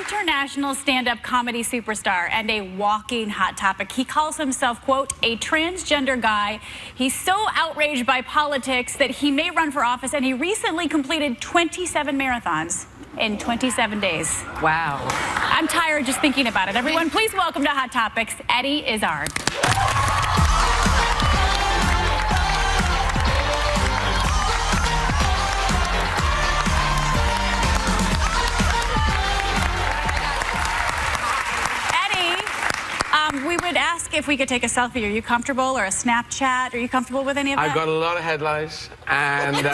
international stand-up comedy superstar and a walking hot topic. He calls himself, quote, a transgender guy. He's so outraged by politics that he may run for office, and he recently completed 27 marathons in 27 days. Wow. I'm tired just thinking about it. Everyone, please welcome to Hot Topics, Eddie Izzard. We would ask if we could take a selfie. Are you comfortable, or a Snapchat? Are you comfortable with any of that? I've got a lot of headlights, and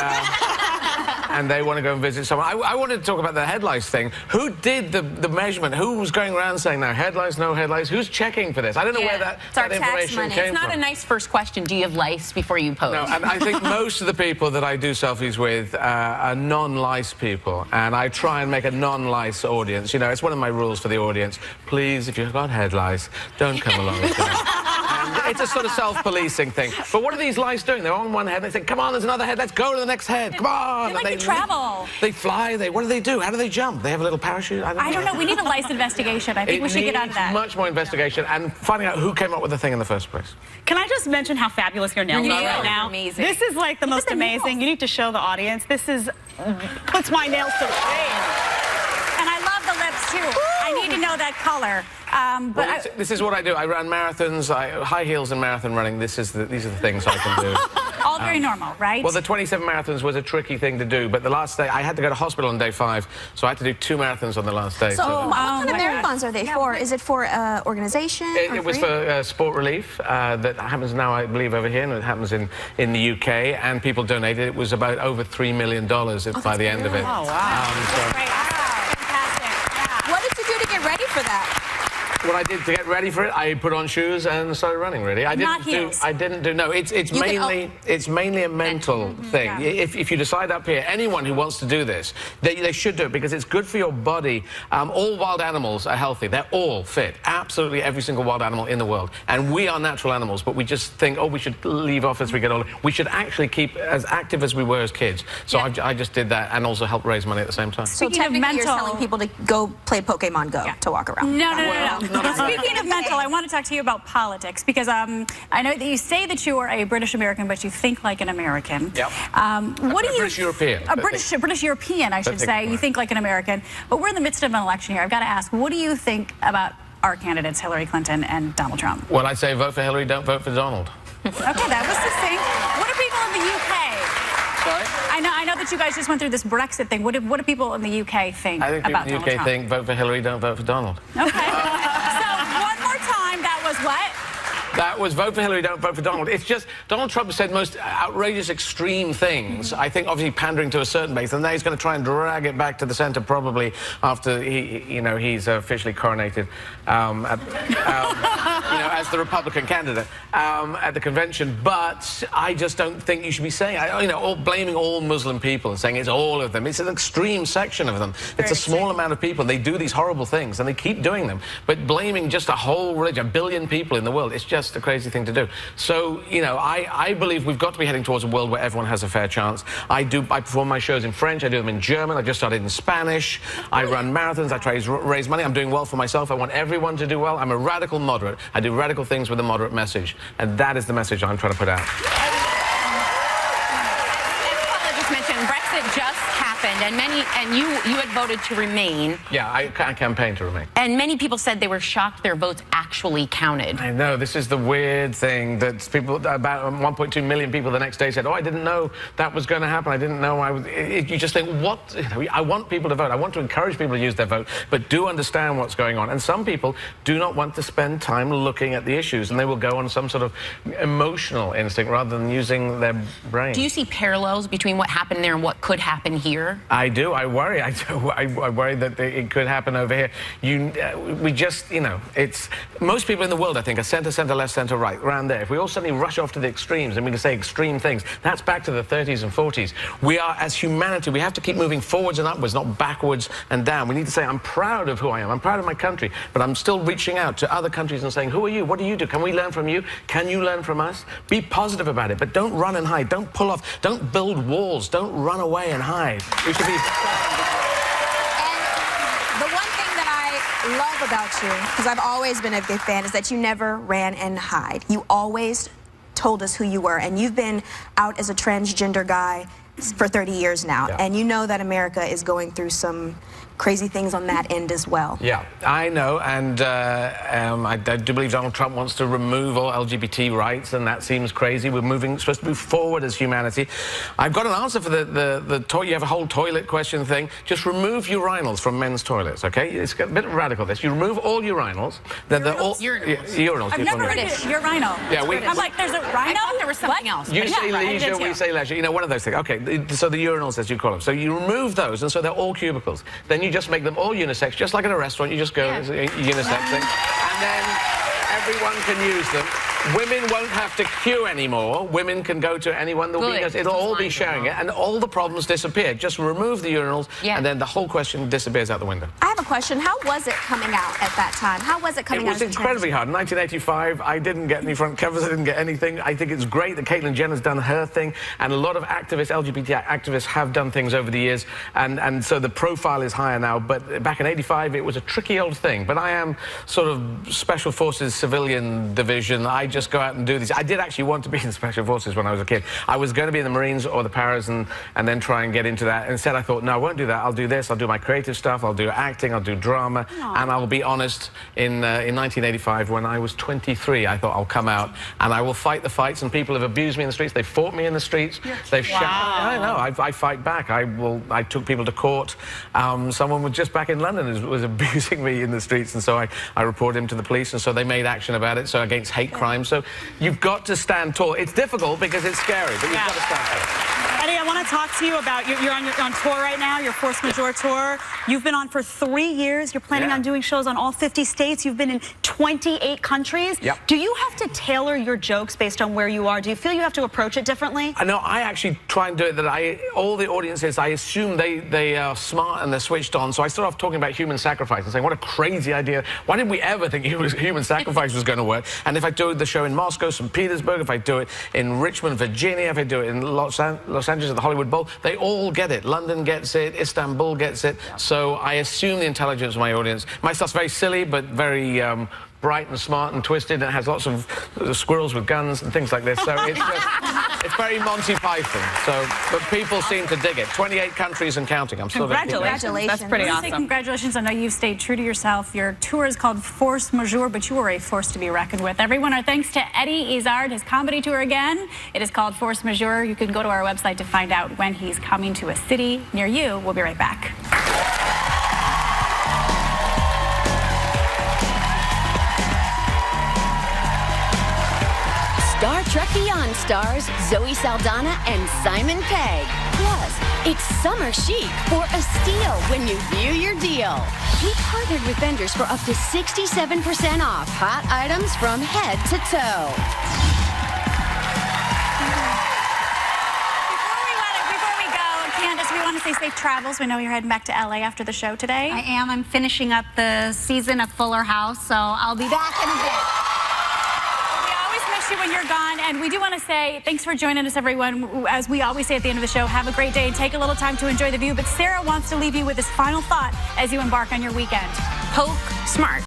and they want to go and visit someone. I wanted to talk about the headlights thing. Who did the measurement? Who was going around saying, no headlights, no headlights? Who's checking for this? I don't know where that information came from. It's not a nice first question. Do you have lice before you pose? No, and I think most of the people that I do selfies with are non-lice people, and I try and make a non-lice audience. You know, it's one of my rules for the audience. Please, if you've got headlights, don't come along with that. It's a sort of self-policing thing. But what are these lice doing? They're on one head, and they say, come on, there's another head, let's go to the next head, come on! They travel. They fly, what do they do? How do they jump? They have a little parachute? I don't know. We need a lice investigation. I think we should get on that. Much more investigation and finding out who came up with the thing in the first place. Can I just mention how fabulous your nails are right now? Amazing. This is like the most amazing. You need to show the audience. This is puts my nails to shame. And I love the lips too. I need to know that color. Well, this is what I do. I run marathons, high heels and marathon running. These are the things I can do. All very normal, right? Well, the 27 marathons was a tricky thing to do, but the last day, I had to go to hospital on day 5, so I had to do 2 marathons on the last day. So what kind of marathons are they for? Is it for organization? It was for sport relief. That happens now, I believe, over here, and it happens in the UK, and people donated. It was about over $3 million by the end of it. Oh, wow. Great. Fantastic. Yeah. What did you do to get ready for that? What I did to get ready for it, I put on shoes and started running. Really, I didn't do. No, it's mainly a mental thing. Yeah. If you decide up here, anyone who wants to do this, they should do it because it's good for your body. All wild animals are healthy. They're all fit. Absolutely every single wild animal in the world. And we are natural animals, but we just think, oh, we should leave off as we get older. We should actually keep as active as we were as kids. So yeah. I just did that and also helped raise money at the same time. So technically, you're telling people to go play Pokemon Go to walk around. No. Speaking of mental, I want to talk to you about politics because I know that you say that you are a British American, but you think like an American. Yep. What do you? British European. A British European, I should say. You think like an American, but we're in the midst of an election here. I've got to ask, what do you think about our candidates, Hillary Clinton and Donald Trump? Well, I'd say vote for Hillary, don't vote for Donald. Okay, that was succinct. What do people in the UK? Sorry? I know that you guys just went through this Brexit thing. What do people in the UK think I think about people in the UK think vote for Hillary, don't vote for Donald. Okay. What? That was vote for Hillary, don't vote for Donald. It's just Donald Trump has said most outrageous, extreme things. I think obviously pandering to a certain base, and now he's going to try and drag it back to the centre probably after he's officially coronated as the Republican candidate at the convention. But I just don't think you should be saying, blaming all Muslim people and saying it's all of them. It's an extreme section of them. It's a small amount of people. They do these horrible things and they keep doing them. But blaming just a whole religion, 1 billion people in the world, it's just a crazy thing to do. So, I believe we've got to be heading towards a world where everyone has a fair chance. I perform my shows in French, I do them in German, I just started in Spanish, I run marathons, I try to raise money, I'm doing well for myself, I want everyone to do well. I'm a radical moderate. I do radical things with a moderate message, and that is the message I'm trying to put out. Brexit just happened, and you had voted to remain. Yeah, I campaigned to remain. And many people said they were shocked their votes actually counted. I know, this is the weird thing that people, about 1.2 million people the next day said, oh, I didn't know that was going to happen. I didn't know I was... You just think, what? I want people to vote. I want to encourage people to use their vote, but do understand what's going on. And some people do not want to spend time looking at the issues, and they will go on some sort of emotional instinct rather than using their brain. Do you see parallels between what happened there and what could happen here? I do. I worry. I worry that it could happen over here. It's most people in the world, I think, are centre, centre, left, centre, right, around there. If we all suddenly rush off to the extremes and we can say extreme things, that's back to the 30s and 40s. We are, as humanity, we have to keep moving forwards and upwards, not backwards and down. We need to say, I'm proud of who I am. I'm proud of my country, but I'm still reaching out to other countries and saying, who are you? What do you do? Can we learn from you? Can you learn from us? Be positive about it, but don't run and hide. Don't pull off. Don't build walls. Don't run away and hide. We should be... And the one thing that I love about you, because I've always been a big fan, is that you never ran and hide. You always told us who you were, and you've been out as a transgender guy for 30 years now, and you know that America is going through some crazy things on that end as well. Yeah, I know, and I do believe Donald Trump wants to remove all LGBT rights, and that seems crazy. We're supposed to move forward as humanity. I've got an answer for the toilet. You have a whole toilet question thing. Just remove urinals from men's toilets, okay? It's a bit radical, this. You remove all urinals. They're all urinals. I've never heard of urinal. Yeah, I'm like, there's a rhino? I thought there was something else. You say leisure, we say leisure. You know, one of those things. Okay, so the urinals, as you call them. So you remove those, and so they're all cubicles. Then you just make them all unisex, just like in a restaurant. You just go unisex thing, and then everyone can use them. Women won't have to queue anymore. Women can go to anyone. It'll all be sharing it, and all the problems disappear. Just remove the urinals, and then the whole question disappears out the window. I have a question. How was it coming out at that time? How was it coming out? It was incredibly hard. In 1985, I didn't get any front covers. I didn't get anything. I think it's great that Caitlyn Jenner's done her thing, and a lot of activists, LGBT activists, have done things over the years, and so the profile is higher now. But back in '85, it was a tricky old thing. But I am sort of Special Forces Civilian Division. I just go out and do these. I did actually want to be in the Special Forces when I was a kid. I was going to be in the Marines or the Paras and then try and get into that. Instead, I thought, no, I won't do that. I'll do this. I'll do my creative stuff. I'll do acting. I'll do drama. And I'll be honest, in 1985, when I was 23, I thought I'll come out and I will fight the fights. And people have abused me in the streets. They've fought me in the streets. They've shot me. I know. I fight back. I took people to court. Someone was just back in London was abusing me in the streets, and so I reported him to the police, and so they made action about it. So against hate crime. So you've got to stand tall. It's difficult because it's scary, but you've got to stand tall. Eddie, I want to talk to you about, you're on tour right now, your Force Majeure tour. You've been on for 3 years. You're planning on doing shows on all 50 states. You've been in 28 countries. Do you have to tailor your jokes based on where you are? Do you feel you have to approach it differently? No, I actually try and do it that all the audiences, I assume they are smart and they're switched on. So I start off talking about human sacrifice and saying, what a crazy idea. Why did we ever think human sacrifice was going to work? And if I do the show in Moscow, St. Petersburg, if I do it in Richmond, Virginia, if I do it in Los Angeles at the Hollywood Bowl, they all get it. London gets it, Istanbul gets it. So I assume the intelligence of my audience. My stuff's very silly, but very bright and smart and twisted, and it has lots of squirrels with guns and things like this. So it's very Monty Python. But people seem to dig it. 28 countries and counting. I'm still Congratulations. That's pretty awesome. Congratulations. I know you've stayed true to yourself. Your tour is called Force Majeure, but you are a force to be reckoned with. Everyone, our thanks to Eddie Izzard, his comedy tour again. It is called Force Majeure. You can go to our website to find out when he's coming to a city near you. We'll be right back. Star Trek Beyond stars Zoe Saldana and Simon Pegg. Plus, it's summer chic for a steal when you view your deal. We partnered with vendors for up to 67% off hot items from head to toe. Before we go, Candace, we want to say safe travels. We know you're heading back to LA after the show today. I am. I'm finishing up the season of Fuller House, so I'll be back in a bit. You when you're gone, and we do want to say thanks for joining us, everyone. As we always say at the end of the show, have a great day and take a little time to enjoy the view. But Sarah wants to leave you with this final thought as you embark on your weekend. Poke smart.